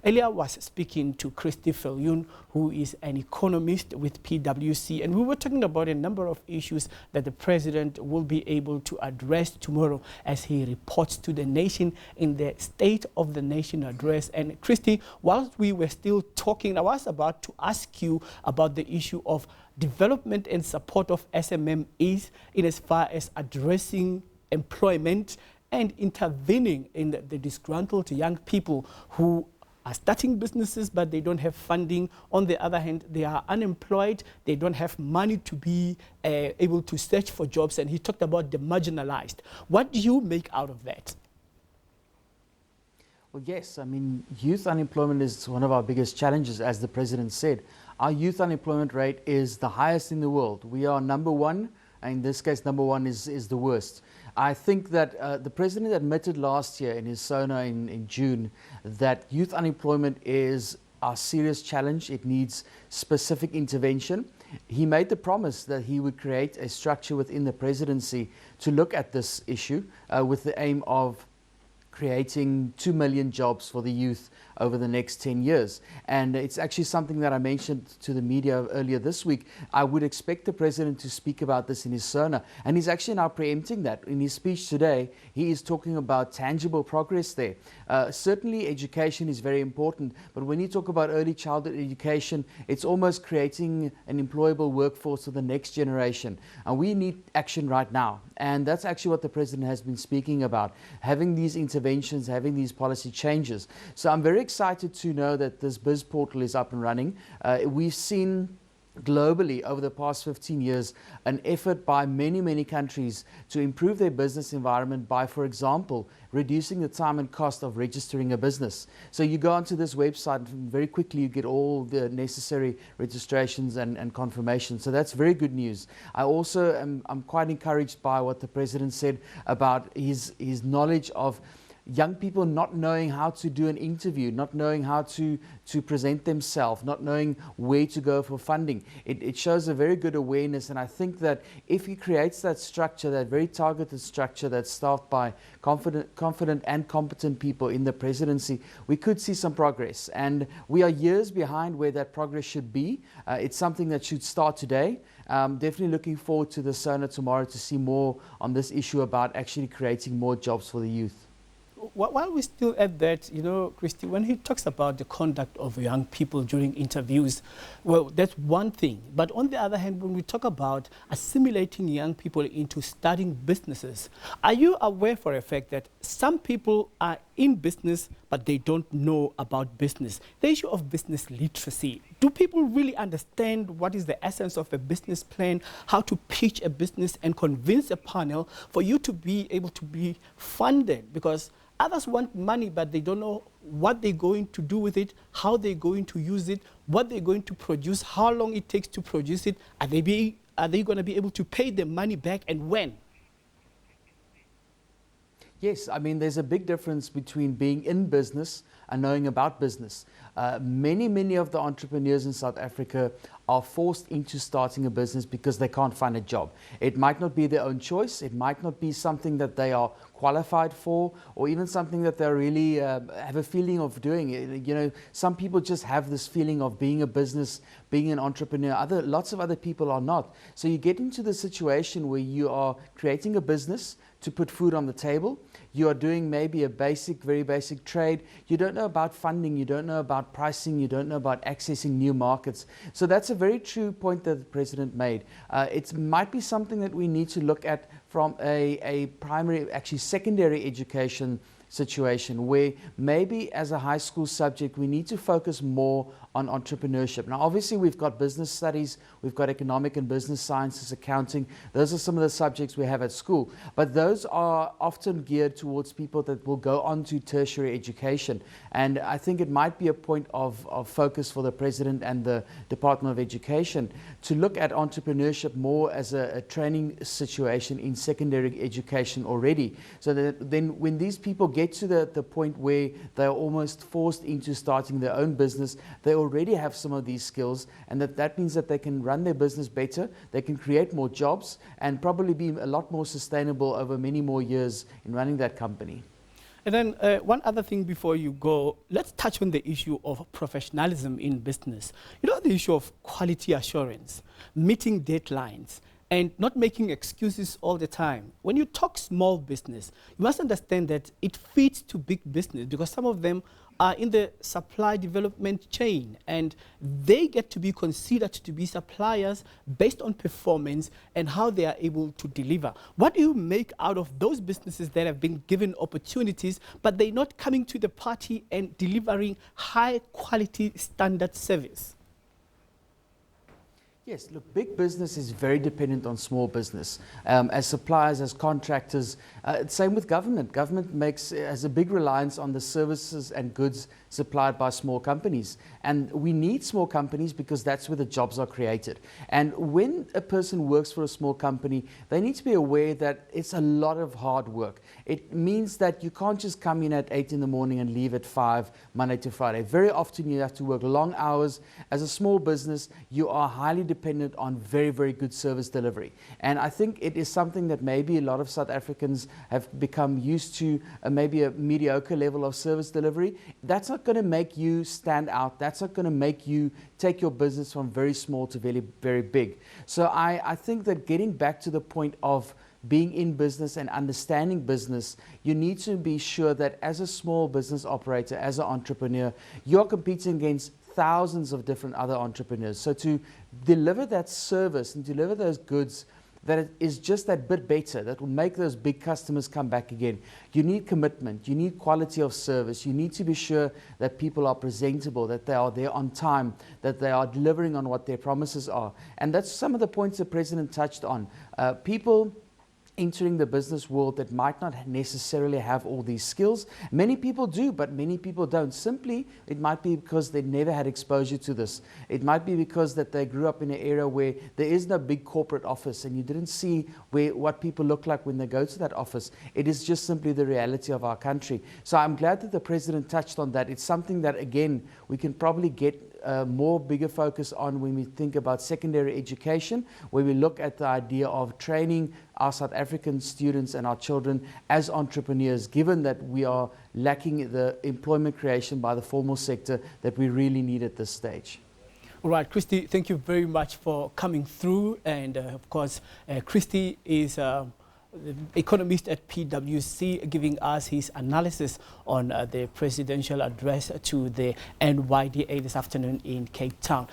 Earlier I was speaking to Christie Viljoen, who is an economist with PwC, and we were talking about a number of issues that the president will be able to address tomorrow as he reports to the nation in the State of the Nation address. And Christie, whilst we were still talking, I was about to ask you about the issue of development and support of SMMEs in as far as addressing employment and intervening in the disgruntled young people who are starting businesses but they don't have funding. On the other hand, they are unemployed, they don't have money to be able to search for jobs, and he talked about the marginalized. What do you make out of that? Well, yes, I mean, youth unemployment is one of our biggest challenges, as the president said. Our youth unemployment rate is the highest in the world. We are number one, and in this case, number one is the worst. I think that the president admitted last year in his SONA in June that youth unemployment is a serious challenge. It needs specific intervention. He made the promise that he would create a structure within the presidency to look at this issue with the aim of creating 2 million jobs for the youth over the next 10 years. And it's actually something that I mentioned to the media earlier this week. I would expect the president to speak about this in his SONA, and he's actually now preempting that. In his speech today, he is talking about tangible progress there. Certainly education is very important, but when you talk about early childhood education, it's almost creating an employable workforce for the next generation. And we need action right now. And that's actually what the president has been speaking about, having these interventions, having these policy changes. So I'm very excited to know that this Biz Portal is up and running. We've seen globally over the past 15 years an effort by many countries to improve their business environment by, for example, reducing the time and cost of registering a business. So you go onto this website and very quickly you get all the necessary registrations and confirmations. So that's very good news. I also I'm quite encouraged by what the president said about his knowledge of young people not knowing how to do an interview, not knowing how to present themselves, not knowing where to go for funding. It shows a very good awareness, and I think that if he creates that structure, that very targeted structure that's staffed by confident and competent people in the presidency, we could see some progress. And we are years behind where that progress should be. It's something that should start today. Definitely looking forward to the SONA tomorrow to see more on this issue about actually creating more jobs for the youth. While we're still at that, you know, Christie, when he talks about the conduct of young people during interviews, well, that's one thing. But on the other hand, when we talk about assimilating young people into starting businesses, are you aware for a fact that some people are in business, but they don't know about business? The issue of business literacy. Do people really understand what is the essence of a business plan, how to pitch a business and convince a panel for you to be able to be funded? Because others want money, but they don't know what they're going to do with it, how they're going to use it, what they're going to produce, how long it takes to produce it. Are they going to be able to pay the money back, and when? Yes, I mean, there's a big difference between being in business and knowing about business. Many of the entrepreneurs in South Africa are forced into starting a business because they can't find a job. It might not be their own choice. It might not be something that they are qualified for, or even something that they really have a feeling of doing. You know, some people just have this feeling of being a business, being an entrepreneur. Lots of other people are not. So you get into the situation where you are creating a business to put food on the table. You are doing maybe a very basic trade. You don't know about funding. You don't know about pricing. You don't know about accessing new markets. So that's a very true point that the president made. It might be something that we need to look at from a primary, actually secondary education situation, where maybe as a high school subject we need to focus more on entrepreneurship. Now obviously we've got business studies, we've got economic and business sciences, accounting. Those are some of the subjects we have at school, but those are often geared towards people that will go on to tertiary education. And I think it might be a point of focus for the president and the Department of Education to look at entrepreneurship more as a training situation in secondary education already, so that then when these people get to the point where they're almost forced into starting their own business, they already have some of these skills, and that means that they can run their business better, they can create more jobs, and probably be a lot more sustainable over many more years in running that company. And then one other thing before you go, let's touch on the issue of professionalism in business. You know, the issue of quality assurance, meeting deadlines, and not making excuses all the time. When you talk small business, you must understand that it feeds to big business because some of them are in the supply development chain and they get to be considered to be suppliers based on performance and how they are able to deliver. What do you make out of those businesses that have been given opportunities but they're not coming to the party and delivering high quality standard service? Yes, look, big business is very dependent on small business. As suppliers, as contractors, same with government. Government has a big reliance on the services and goods supplied by small companies. And we need small companies because that's where the jobs are created. And when a person works for a small company, they need to be aware that it's a lot of hard work. It means that you can't just come in at 8 in the morning and leave at 5, Monday to Friday. Very often you have to work long hours. As a small business, you are highly dependent on very, very good service delivery. And I think it is something that maybe a lot of South Africans have become used to, maybe a mediocre level of service delivery. That's not going to make you stand out. That's not going to make you take your business from very small to very, very big. So I think that getting back to the point of being in business and understanding business, you need to be sure that as a small business operator, as an entrepreneur, you're competing against thousands of different other entrepreneurs. So to deliver that service and deliver those goods that it is just that bit better, that will make those big customers come back again, you need commitment, you need quality of service, you need to be sure that people are presentable, that they are there on time, that they are delivering on what their promises are. And that's some of the points the President touched on. People entering the business world that might not necessarily have all these skills. Many people do, but many people don't. Simply, it might be because they never had exposure to this. It might be because that they grew up in an era where there is no big corporate office and you didn't see what people look like when they go to that office. It is just simply the reality of our country. So I'm glad that the President touched on that. It's something that, again, we can probably get more bigger focus on when we think about secondary education, where we look at the idea of training our South African students and our children as entrepreneurs, given that we are lacking the employment creation by the formal sector that we really need at this stage. All right, Christie, thank you very much for coming through. And of course, Christie is the economist at PwC, giving us his analysis on the presidential address to the NYDA this afternoon in Cape Town.